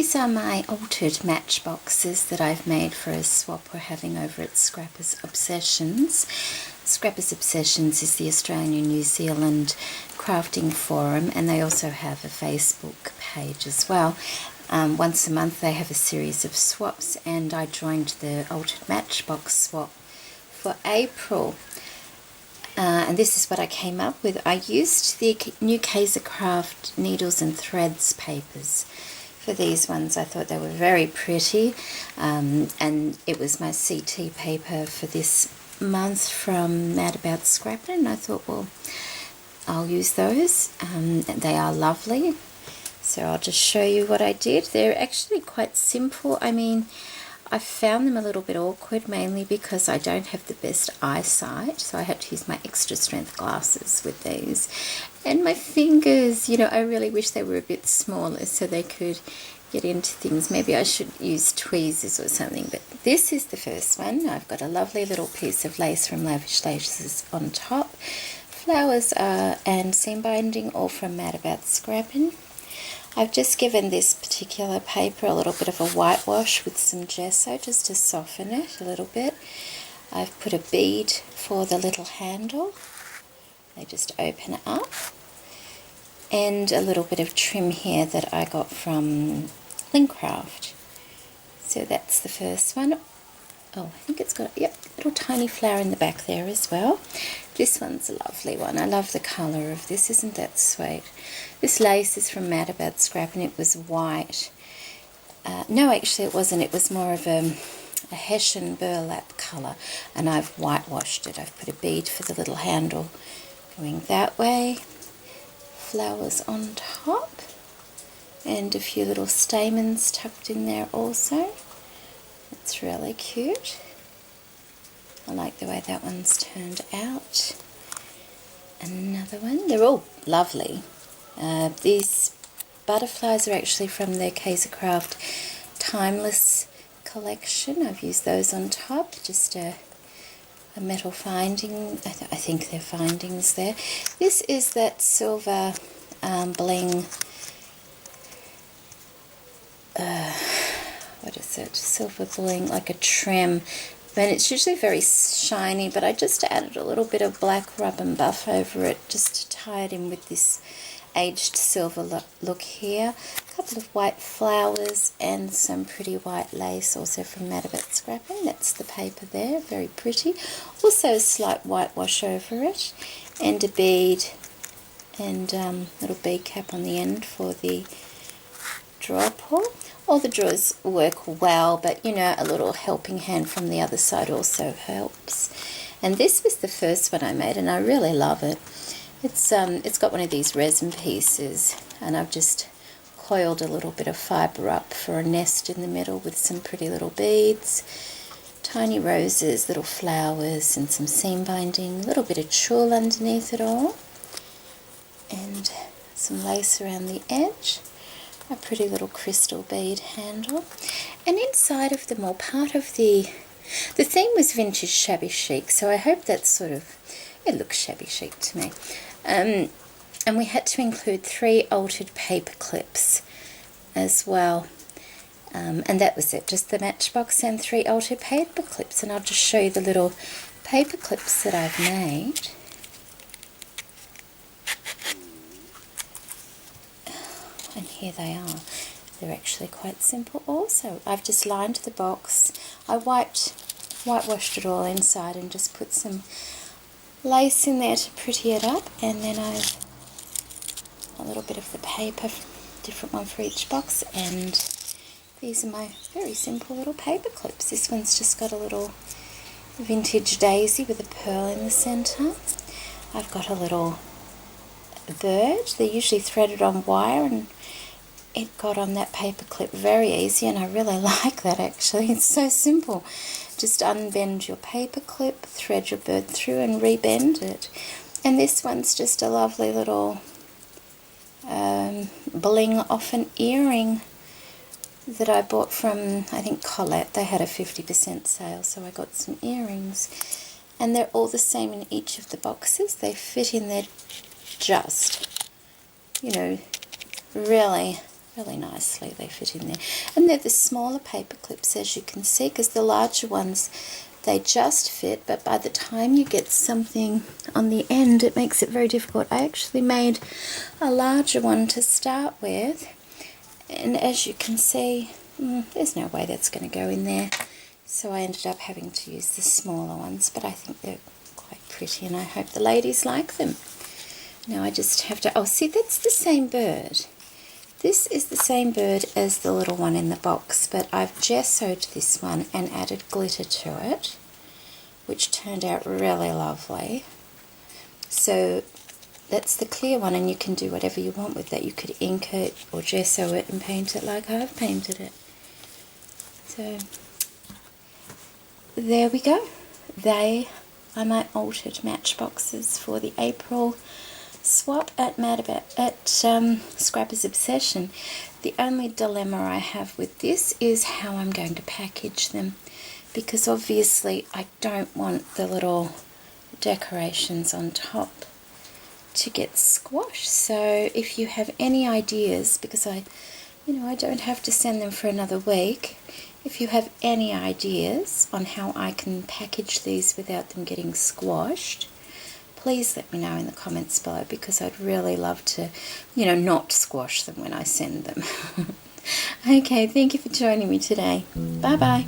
These are my altered matchboxes that I've made for a swap we're having over at Scrappers Obsessions. Scrappers Obsessions is the Australian and New Zealand crafting forum, and they also have a Facebook page as well. Once a month they have a series of swaps, and I joined the altered matchbox swap for April. And this is what I came up with. I used the new Kaiser Craft needles and threads papers for these ones. I thought they were very pretty, and it was my CT paper for this month from Mad About Scrappin, and I thought, well, I'll use those. They are lovely, so I'll just show you what I did. They're actually quite simple. I mean, I found them a little bit awkward, mainly because I don't have the best eyesight, so I had to use my extra strength glasses with these. And my fingers, you know, I really wish they were a bit smaller so they could get into things. Maybe I should use tweezers or something, but this is the first one. I've got a lovely little piece of lace from Lavish Laces on top. Flowers and seam binding, all from Mad About Scrappin. I've just given this particular paper a little bit of a whitewash with some gesso just to soften it a little bit. I've put a bead for the little handle. They just open up. And a little bit of trim here that I got from Lincraft. So that's the first one. Oh, I think it's got, yep, a little tiny flower in the back there as well. This one's a lovely one. I love the colour of this. Isn't that sweet? This lace is from Mad About Scrappin. It was white. No, actually it wasn't. It was more of a Hessian burlap colour, and I've whitewashed it. I've put a bead for the little handle going that way. Flowers on top, and a few little stamens tucked in there also. It's really cute. I like the way that one's turned out. Another one. They're all lovely. These butterflies are actually from their Kaiser Craft Timeless collection. I've used those on top. Just a metal finding. I think they're findings there. This is that silver bling. What is it? Silver bling, like a trim. And it's usually very shiny, but I just added a little bit of black rub and buff over it just to tie it in with this aged silver look here. A couple of white flowers and some pretty white lace, also from Mad About Scrappin. That's the paper there, very pretty. Also a slight whitewash over it, and a bead, and little bead cap on the end for the draw pull. All the drawers work well, but you know, a little helping hand from the other side also helps. And this was the first one I made, and I really love it. It's got one of these resin pieces, and I've just coiled a little bit of fibre up for a nest in the middle with some pretty little beads, tiny roses, little flowers, and some seam binding, a little bit of tulle underneath it all, and some lace around the edge. A pretty little crystal bead handle, and inside of them all, part of the theme was vintage shabby chic, so I hope that's sort of, it looks shabby chic to me. And we had to include 3 altered paper clips as well, and that was it, just the matchbox and 3 altered paper clips. And I'll just show you the little paper clips that I've made. And here they are. They're actually quite simple also. I've just lined the box. I whitewashed it all inside and just put some lace in there to pretty it up, and then I've a little bit of the paper, different one for each box, and these are my very simple little paper clips. This one's just got a little vintage daisy with a pearl in the centre. I've got a little bird. They're usually threaded on wire, and it got on that paper clip very easy, and I really like that actually. It's so simple. Just unbend your paper clip, thread your bird through, and rebend it. And this one's just a lovely little bling off an earring that I bought from, I think, Colette. They had a 50% sale, so I got some earrings. And they're all the same in each of the boxes. They fit in there just, you know, really really nicely. They fit in there. And they're the smaller paper clips, as you can see, because the larger ones, they just fit, but by the time you get something on the end, it makes it very difficult. I actually made a larger one to start with, and as you can see, there's no way that's going to go in there. So I ended up having to use the smaller ones, but I think they're quite pretty, and I hope the ladies like them. Now I just have to, oh, see, that's the same bird. This is the same bird as the little one in the box, but I've gessoed this one and added glitter to it, which turned out really lovely. So that's the clear one, and you can do whatever you want with that. You could ink it or gesso it and paint it like I've painted it. So there we go. They are my altered matchboxes for the April swap at Scrapper's Obsession. The only dilemma I have with this is how I'm going to package them, because obviously I don't want the little decorations on top to get squashed. So if you have any ideas, because I don't have to send them for another week, if you have any ideas on how I can package these without them getting squashed, please let me know in the comments below, because I'd really love to, not squash them when I send them. Okay, thank you for joining me today. Bye-bye.